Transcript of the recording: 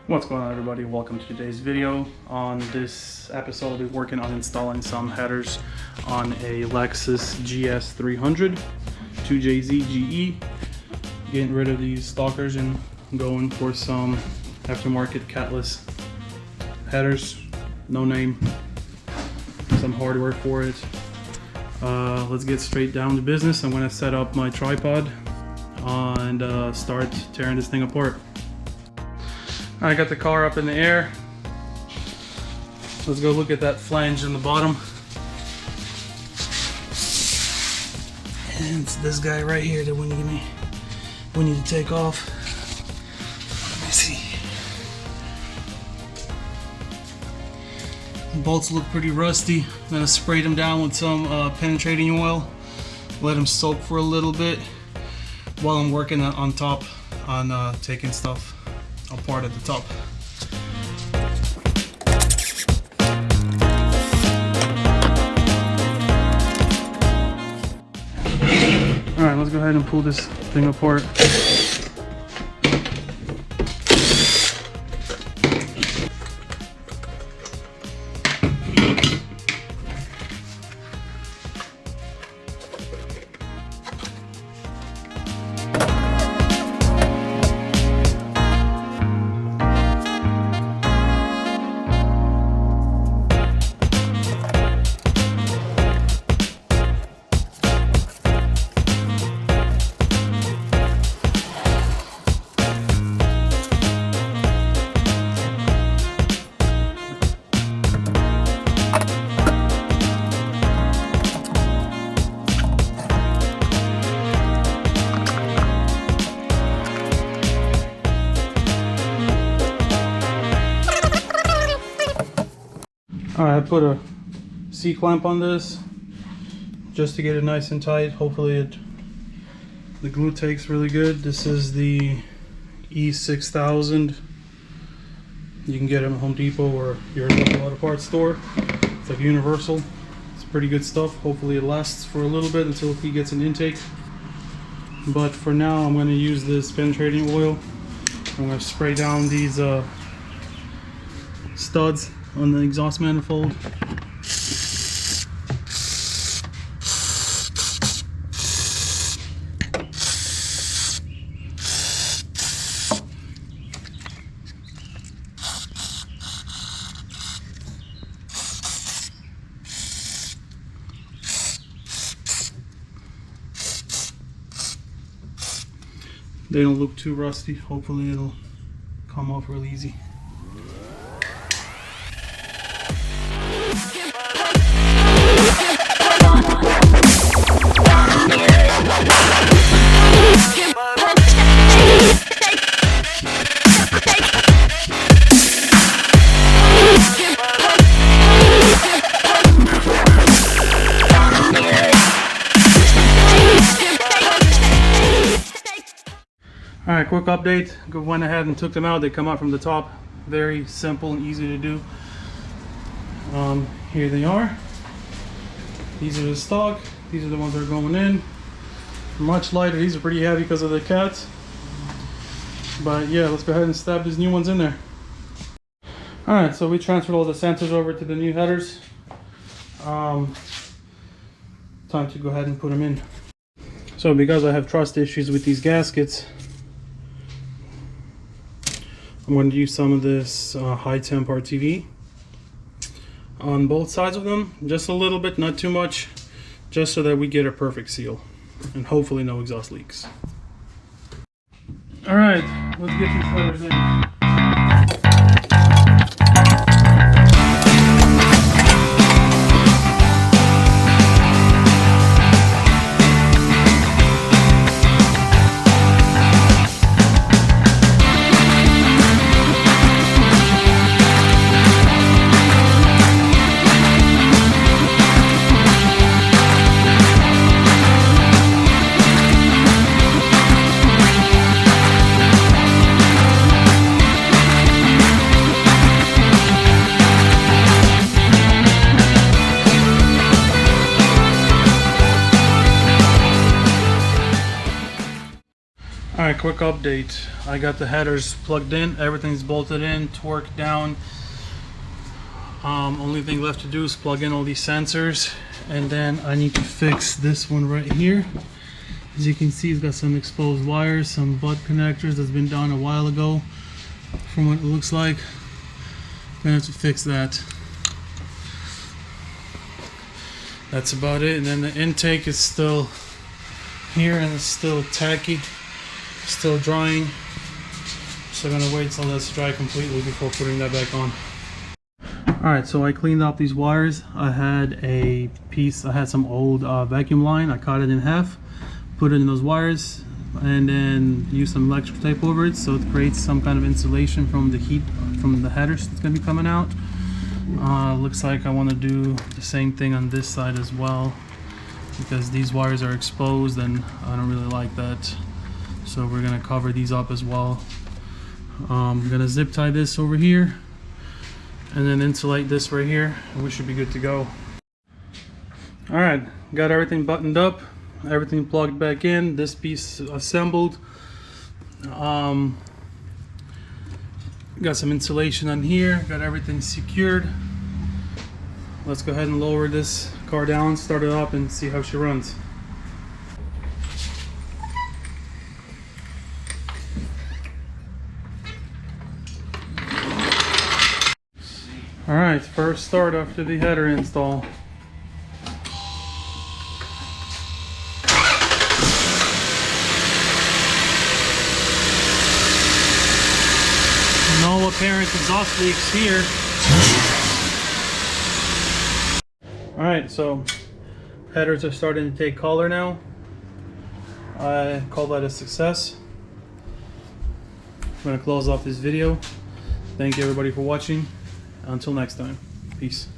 What's going on, everybody? Welcome to today's video. On this episode, I'll be working on installing some headers on a Lexus GS300 2JZ-GE. Getting rid of these stalkers and going for some aftermarket catless headers. No name, some hardware for it. Let's get straight down to business. I'm going to set up my tripod and start tearing this thing apart. I got the car up in the air. Let's go look at that flange in the bottom. And it's this guy right here that we need to take off. Let me see. The bolts look pretty rusty. I'm gonna spray them down with some penetrating oil. Let them soak for a little bit while I'm working on top on taking stuff apart at the top. Alright, let's go ahead and pull this thing apart. Alright, I put a C-clamp on this just to get it nice and tight. Hopefully the glue takes really good. This is the E6000. You can get it at Home Depot or your local auto parts store. It's like universal. It's pretty good stuff. Hopefully it lasts for a little bit until he gets an intake. But for now, I'm going to use this penetrating oil. I'm going to spray down these studs on the exhaust manifold. They don't look too rusty. Hopefully it'll come off real easy. Alright, quick update. Went ahead and took them out. They come out from the top. Very simple and easy to do. Here they are. These are the stock. These are the ones that are going in. Much lighter. These are pretty heavy because of the cats. But yeah, let's go ahead and stab these new ones in there. Alright, so we transferred all the sensors over to the new headers. Time to go ahead and put them in. So because I have trust issues with these gaskets, I'm going to use some of this high temp RTV on both sides of them, just a little bit, not too much, just so that we get a perfect seal and hopefully no exhaust leaks. All right, let's get these headers in. Alright, quick update. I got the headers plugged in, everything's bolted in, torqued down. Only thing left to do is plug in all these sensors, and then I need to fix this one right here. As you can see, it's got some exposed wires, some butt connectors that's been done a while ago from what it looks like. I'm gonna have to fix that. That's about it. And then the intake is still here and it's still tacky, still drying. So I'm gonna wait till that's dry completely before putting that back on. Alright, so I cleaned up these wires. I had some old vacuum line. I cut it in half, put it in those wires, and then use some electrical tape over it so it creates some kind of insulation from the heat from the headers that's going to be coming out. Looks like I want to do the same thing on this side as well, because these wires are exposed and I don't really like that. So we're going to cover these up as well. I'm going to zip tie this over here and then insulate this right here, and we should be good to go. Alright, got everything buttoned up, everything plugged back in, this piece assembled. Got some insulation on here, got everything secured. Let's go ahead and lower this car down, start it up, and see how she runs. Alright, first start after the header install. No apparent exhaust leaks here. Alright, so headers are starting to take color now. I call that a success. I'm going to close off this video. Thank you everybody for watching. Until next time, peace.